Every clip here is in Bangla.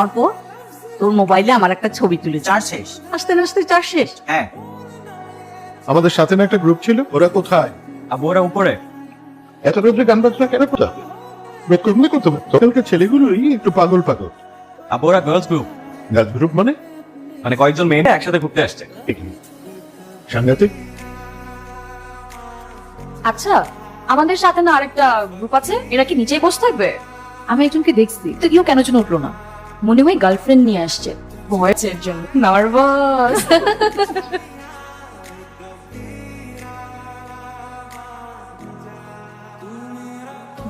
অল্প তোর মোবাইলে আমার একটা ছবি তুলে চার শেষ। আসতে আসতে চার শেষ। হ্যাঁ, আমাদের সাথে না একটা গ্রুপ ছিল, ওরা কোথায়? আব্বু ওরা উপরে। এত রাত্রে গান বাজনা কেন কোথায়? বের করলে করতে পারতো। তখনকার ছেলেগুলোই একটু পাগল পাগল। আব্বু ওরা গার্লস গ্রুপ, গার্লস গ্রুপ মানে? মানে কয়েকজন মেয়েরা একসাথে ঘুরতে আসছে। সাংঘাতিক। আচ্ছা, আমাদের সাথে না আরেকটা গ্রুপ আছে, এরা কি নিচেই বসে থাকবে? আমি একজনকে দেখছি, তো কেউ কেন যেন উঠলো না, মনে হয় গার্লফ্রেন্ড নিয়ে আসছে, ভয়ের জন্য নার্ভাস।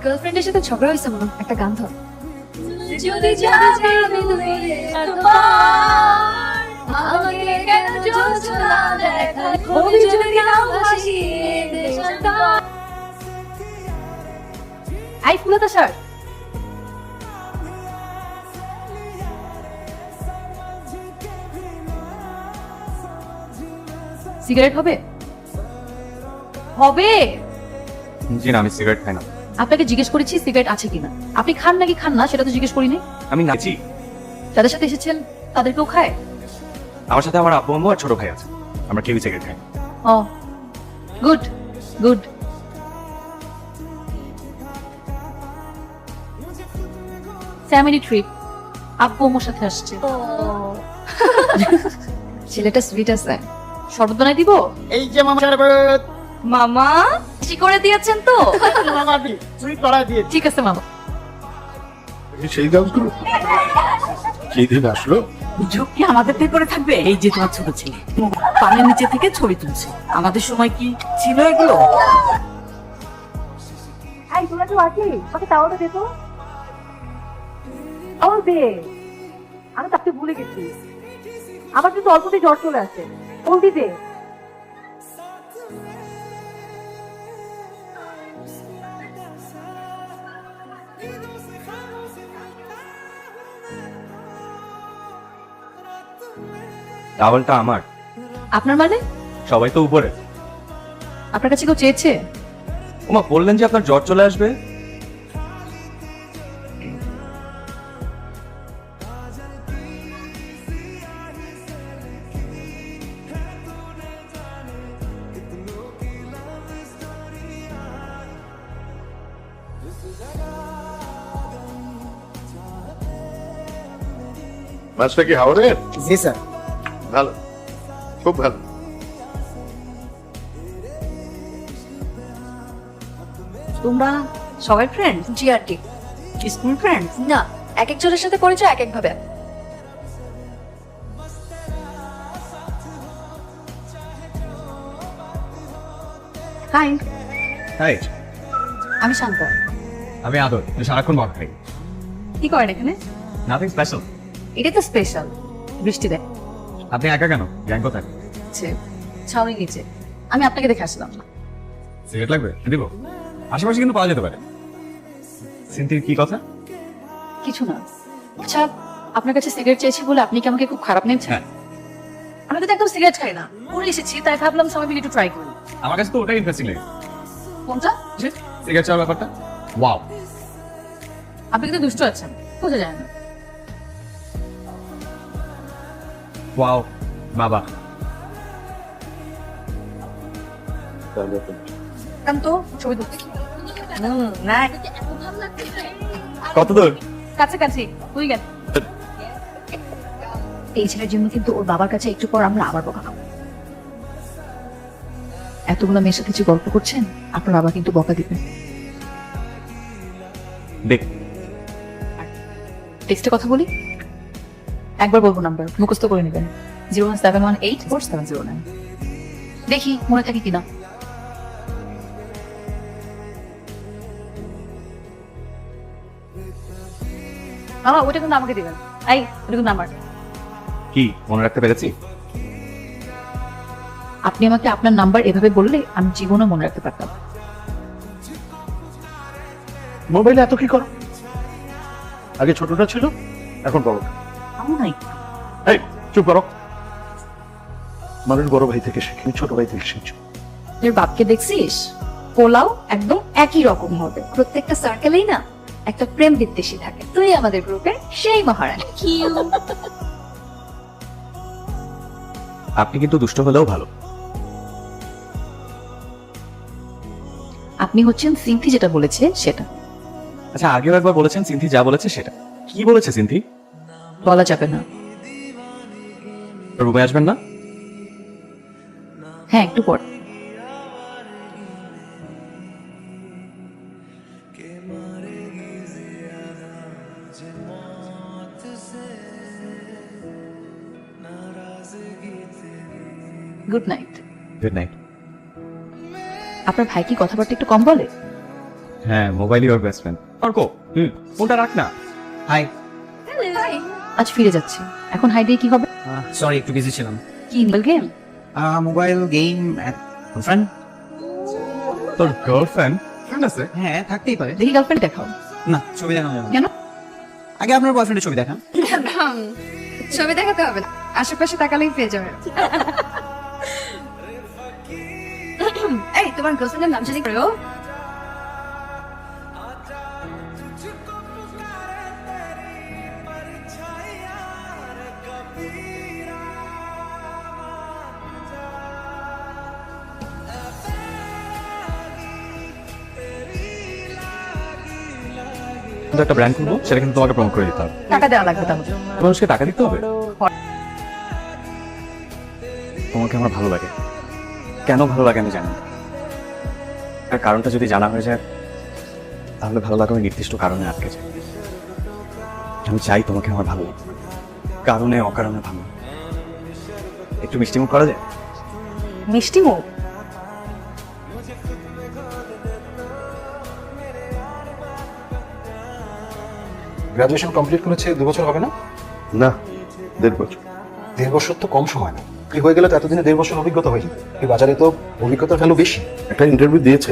গার্লফ্রেন্ডের সাথে ঝগড়া হয়েছে মনে হয়, একটা গান ধর। যদি যাবে দূরে তোমার, আমাকে কেন যোজনা দেখায়, ওই যদি নাও ভাসিয়ে দেশটা। আই ফুলতা স্যার, সিগারেট হবে? হবে। জি না, আমি সিগারেট খাই না। আপনাকে জিজ্ঞেস করেছি সিগারেট আছে কিনা, আপনি খান নাকি খান না সেটা তো জিজ্ঞেস করিনি। আমি নাচি। যাদের সাথে এসেছেন তাদেরকেও খায়? আমার সাথে আমার আব্বু আম্মু আর ছোট ভাই আছে, আমরা কেউই সিগারেট খাই না। ও গুড গুড। ফ্যামিলি ট্রিপ, আব্বু আম্মুর সাথে আসছে। ছেলেটা সুইট আছে, শরবত বানাই দিব? এই যে মামা শরবত। মামা কি করে দিয়েছেন তো? মামা দি সুইট করা দিয়ে। ঠিক আছে মামা। সেই গার্লস গ্রুপ কি দিন আসলো? ঝুঁকি আমাদের পেপারে থাকবে। এই যে তোমার ছোট ছেলে পানের নিচে থেকে ছবি তুলছে, আমাদের সময় কি ছিল এগুলো? এই তোরা তো আছিস, ওকে তাওয়াটা দে তো। তাওয়াল দে। আমি তাকে ভুলে গেছি, আমার কিন্তু অল্পতেই জ্বর চলে আসে। কোনটি দে? টাওয়ালটা আমার। আপনার মানে? সবাই তো উপরে। আপনার কাছে কেউ চেয়েছে? ওমা বললেন যে আপনার জ্বর চলে আসবে। মাছটা কি হাওড়ের? জি স্যার। ভালো, খুব ভালো। তোমরা সবাই ফ্রেন্ড? জি আর কি স্কুল ফ্রেন্ড? না, এক একজনের সাথে পরিচয় এক এক ভাবে। হাই, হাই, আমি শান্ত। আমি আদর, সারাক্ষণ মদ খাই। কি করেন এখানে? Nothing special. এটা তো স্পেশাল। বৃষ্টি দেয় আপনি একা কেন? গ্যাং কোথায়? ছাউনি নিচে। আমি আপনাকে দেখে আসলাম। সিগারেট লাগবে? দিব। আশেপাশে কিন্তু পাওয়া যেতে পারে। সিনথির কি কথা? কিছু না। আচ্ছা, আপনার কাছে সিগারেট চেয়েছি বলে আপনি কি আমাকে খুব খারাপ নিয়েছেন? হ্যাঁ। আমি তো একদম সিগারেট খাই না, পরে এসেছি তাই ভাবলাম সবাই মিলে একটু ট্রাই করি। আমার কাছে তো ওটাই ইন্টারেস্টিং লাগে। কোনটা? সিগারেট চাওয়ার ব্যাপারটা। ওয়াও। আপনি কিন্তু দুষ্ট আছেন, বোঝা যায় না। ওয়াও বাবা। কারণ তো ছবি তুলতে না কত দূর? কাছাকাছি তুই গেল। এই ছেলের জন্য কিন্তু ওর বাবার কাছে একটু পর আমরা আবার বকা খাবো। এতগুলো মেয়ের সাথে যে গল্প করছেন, আপনার বাবা কিন্তু বকা দিবেন। দেখ, টেক্সটে কথা বলি, একবার বলবো নাম্বার মুখস্থ করে নেবেন। 017184709। দেখি মনে থাকে কিনা। ওটা কিন্তু আমাকে দিবেন। এই ওটা কিন্তু আমার। কি মনে রাখতে পেরেছি? আপনি আমাকে আপনার নাম্বার এভাবে বললে আমি জীবনে মনে রাখতে পারতাম। মোবাইলে এত কি করো? আগে ছোটটা ছিল, এখন বড়টা। আমি নাই। এই চুপ করো। মানুষ বড় ভাই থেকে শেখে, ছোট ভাই থেকে শিখছো। তোর বাপকে দেখছিস? পোলাও একদম একই রকম হবে, প্রত্যেকটা সার্কেলেই না একটা প্রেম বিদ্বেষী থাকে। তুই আমাদের গ্রুপের সেই মহারানী। আপনি কিন্তু দুষ্ট হলেও ভালো। আপনি হচ্ছেন সিনথি যেটা বলেছে সেটা। আচ্ছা, আগেও একবার বলেছেন সিনথি যা বলেছে সেটা। কি বলেছে সিনথি? বলা যাবে না। রুমে আসবেন না? হ্যাঁ, একটু পর। Good night. Good night. আপনার ভাই কি কথাবার্তা একটু কম বলে? হ্যাঁ, মোবাইলই ওর বেস্ট ফ্রেন্ড। অর্ক, ফোনটা রাখ না। হাই, আজ ফিরে যাচ্ছে, এখন হাই দিয়ে কি হবে? সরি একটু বিজি ছিলাম। কি mobile game? Mobile game friend? তোর গার্লফ্রেন্ড ফ্রেন্ড আছে? হ্যাঁ, থাকতেই পারে। দেখি গার্লফ্রেন্ড দেখাও। না, ছবি দেখানো যাবে না। কেন? আগে আপনার বয়ফ্রেন্ডের ছবি দেখান। ছবি দেখাতে হবে না, আশেপাশে তাকালেই পেয়ে যাবে। এই তোমার গার্লফ্রেন্ডের নাম জানি করো? কিন্তু একটা ব্র্যান্ড খুলবো, সেটা কিন্তু তোমাকে প্রমোট করে দিতে হবে। টাকা দেওয়া লাগবে তাহলে। মানুষকে টাকা দিতে হবে? তোমাকে আমার ভালো লাগে। কেন ভালো লাগে আমি জানি না। আর কারণটা যদি জানা হয়ে যায়, তাহলে ভালো লাগা ওই নির্দিষ্ট কারণে আটকে যায়। আমি চাই তোমাকে আমার ভালো লাগে, কারণে অকারণে ভালো। একটু মিষ্টিমুখ করা যায়? মিষ্টি মুখ? গ্রাজুয়েশন কমপ্লিট করেছে 2 বছর হবে না? না, 1.5 বছর। 1.5 বছর তো কম সময় না। কি হয়ে গেলে তো এতদিনে 1.5 বছর অভিজ্ঞতা হয়ে যাবে। এই বাজারে তো অভিজ্ঞতার ভ্যালু বেশি। একটা ইন্টারভিউ দিয়েছে,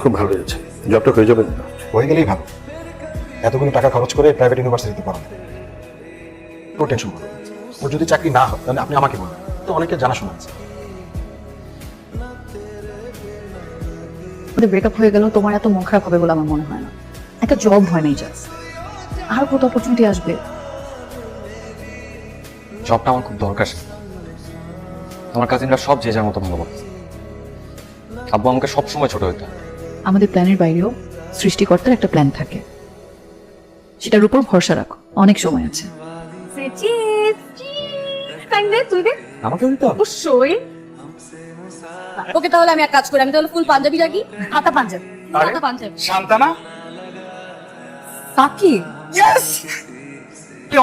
খুব ভালো হয়েছে। জবটা হয়ে যাবে না? হয়ে গেলেই ভালো। এতগুলো টাকা খরচ করে প্রাইভেট ইউনিভার্সিটিতে পড়ানো, কোনো টেনশন করবেন না। ওর যদি চাকরি না হয় তাহলে আপনি আমাকে বলবেন, তো অনেকে জানাশোনা আছে। ওদের ব্রেকআপ হয়ে গেল, তোমার এত মন খারাপ হবে বলে আমার মনে হয় না। একটা জব হয় নাই জাস্ট, আর কত অপরচুনিটি আসবে। জবটা আমার খুব দরকার। তোমার কাজিনরা সব যে যার মতো ভালো বলে। আব্বু আমাকে সবসময় ছোট হইতে। আমাদের প্ল্যানের বাইরেও সৃষ্টিকর্তার একটা প্ল্যান থাকে, সেটার উপর ভরসা রাখো, অনেক সময় আছে। তুই দে আমাকেও দিতে হবে? অবশ্যই। ওকে, তাহলে আমি এক কাজ করি, আমি তাহলে ফুল পাঞ্জাবি রাখি। হাতা পাঞ্জাবি, হাতা পাঞ্জাবি। শান্তানা, সাকিব?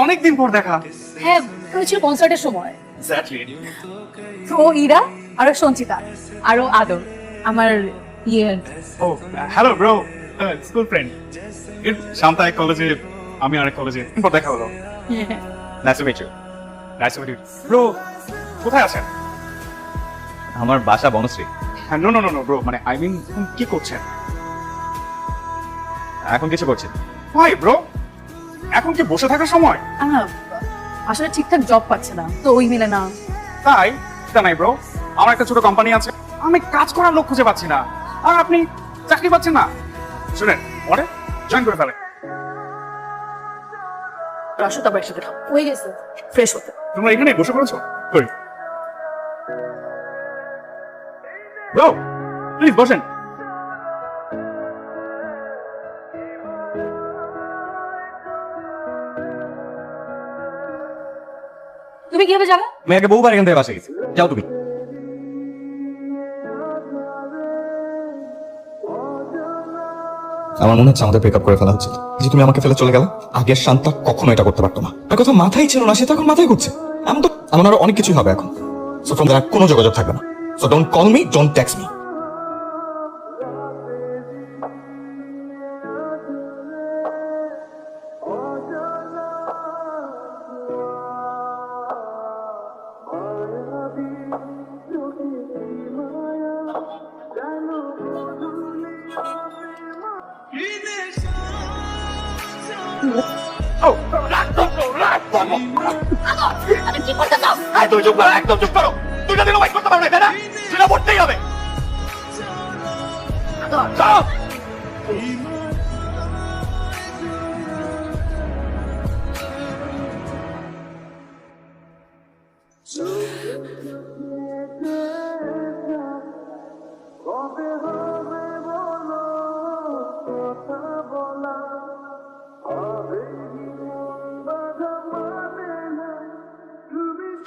অনেকদিন পর দেখা। হ্যাঁ, হয়েছিল কনসার্টের সময়। এক্স্যাক্টলি। ও ইরা, আরো সঞ্চিতা, আরো আদর, আমার ইয়ে। ও hello bro, school friend. Shanta এক কলেজে, আমি আরেক কলেজে, পর দেখা হলো। Nice to meet you. Nice to meet you bro. কোথায় আছেন? আমার বাসা Banasree. No no no no bro, মানে আই মিন কি করছেন এখন কিছু করছি। ভাই ব্রো? এখন কি বসে থাকার সময়? আসলে ঠিকঠাক জব পাচ্ছে না, তো ওই মিলে না। তাই তা নাই ব্রো, আমার একটা ছোট কোম্পানি আছে, আমি কাজ করার লোক খুঁজে পাচ্ছি না, আর আপনি চাকরি পাচ্ছেন না। শুনেন, পরে জয়েন করে ফেলে। রাশু তারপর একসাথে খাও। হয়ে গেছে ফ্রেশ হতে। তোমরা এখানে বসে পড়েছো? কই ব্রো, প্লিজ বসেন। তুমি কিভাবে যাবে? আমি আগে বহুবার এখান থেকে বাসা গেছি। যাও তুমি। আমার মনে হচ্ছে আমাদের ব্রেকআপ করে ফেলা হচ্ছে, যে তুমি আমাকে ফেলে চলে গেলে। আগের শান্তা কখনো এটা করতে পারতো না। তার কথা মাথায় ছিল না, সে তো এখন মাথায় করছে। আমার আরো অনেক কিছুই হবে এখন। সো ফ্রম দ্যাট কোনো যোগাযোগ থাকবে না। So don't call me, don't text me. একদম চুপ করো, একদম চুপ করো। দুইটা দিনও ওয়েট করতে পারবে, তাই না? সেটা পড়তেই হবে। চলো।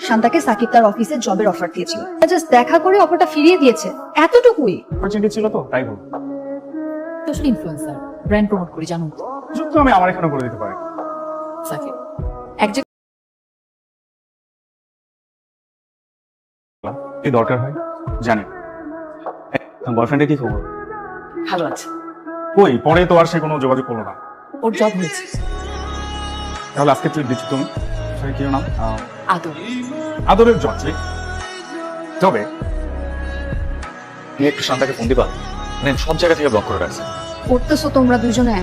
শান্তাকে সাকিব তার অফিসে জবের অফার দিয়েছিল, জাস্ট দেখা করে অফারটা ফিরিয়ে দিয়েছে, এতটুকুই। অপরচুনিটি ছিল তো তাই বল। তো আসলে ইনফ্লুয়েন্সার, ব্র্যান্ড প্রমোট করি জানো তো। যুক্ত আমি আমার এখানে করে দিতে পারি। সাকিব এক জায়গায় কি দরকার হয় জানি। বয়ফ্রেন্ডের কি খবর? ভালো আছে। কই পরে তো আর সে কোনো যোগাযোগ করলো না। ওর জব হয়েছে। তাহলে আজকে তুই দিচ্ছি তুমি সরি কি নাম আদর। আদরের জব তবে তুমি একটু শান্তাকে ফোন দিবা, মানে সব জায়গা থেকে ব্লক করে রাখছে। করতেছো তোমরা দুজনে?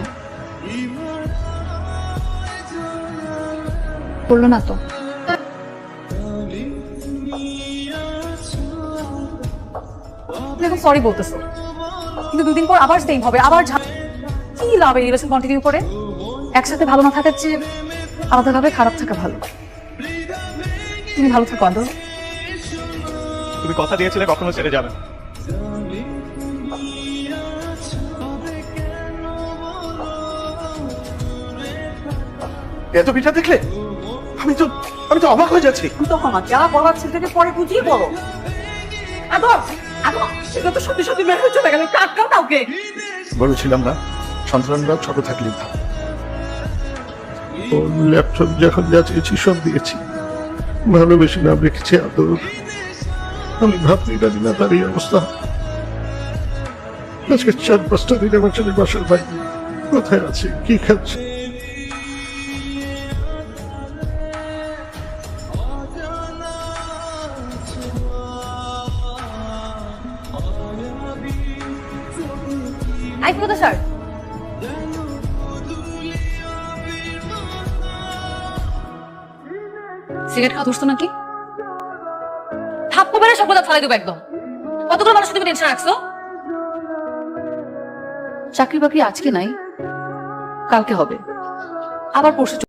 করলো না তো? তুমি এখন সরি বলতেছো, কিন্তু দুদিন পর আবার সেম হবে, আবার কি লাভ এই রিলেশন কন্টিনিউ করে? একসাথে ভালো না থাকার চেয়ে আলাদাভাবে খারাপ থাকা ভালো। তুমি ভালো থাকো আদর। তুমি কথা দিয়েছিলে কখনো ছেড়ে যাবে না। এত পিঠা দেখলে আমি তো অবাক হয়ে যাচ্ছি। তো ক্ষমা যা বলার ছেলেটাকে পরে বুঝিয়ে বলো। আদর আদর, এটা তো সত্যি সত্যি বের হয়ে চলে গেল, কাটকাও কাউকে। বলেছিলাম না সন্তানরা ছোট থাকলে ভালো। ওর ল্যাপটপ যখন যা চেয়েছি সব দিয়েছি, ভালোবেসে নাম রেখেছি আদর। আমি ভাবতেই পারি না তার এই অবস্থা। আজকে 4-5টা দিন আমার ছেলে বাসার বাইরে কোথায় আছে, কি খাচ্ছে। আই ফোন স্যার, সিগারেট খাওয়া ধরছো নাকি? থাপ্পড় মেরে সব কথা ফালাই দেবো একদম। কতগুলো মানুষ তুমি টেনশন রাখছো? চাকরি বাকরি আজকে নাই, কালকে হবে, আবার পরশু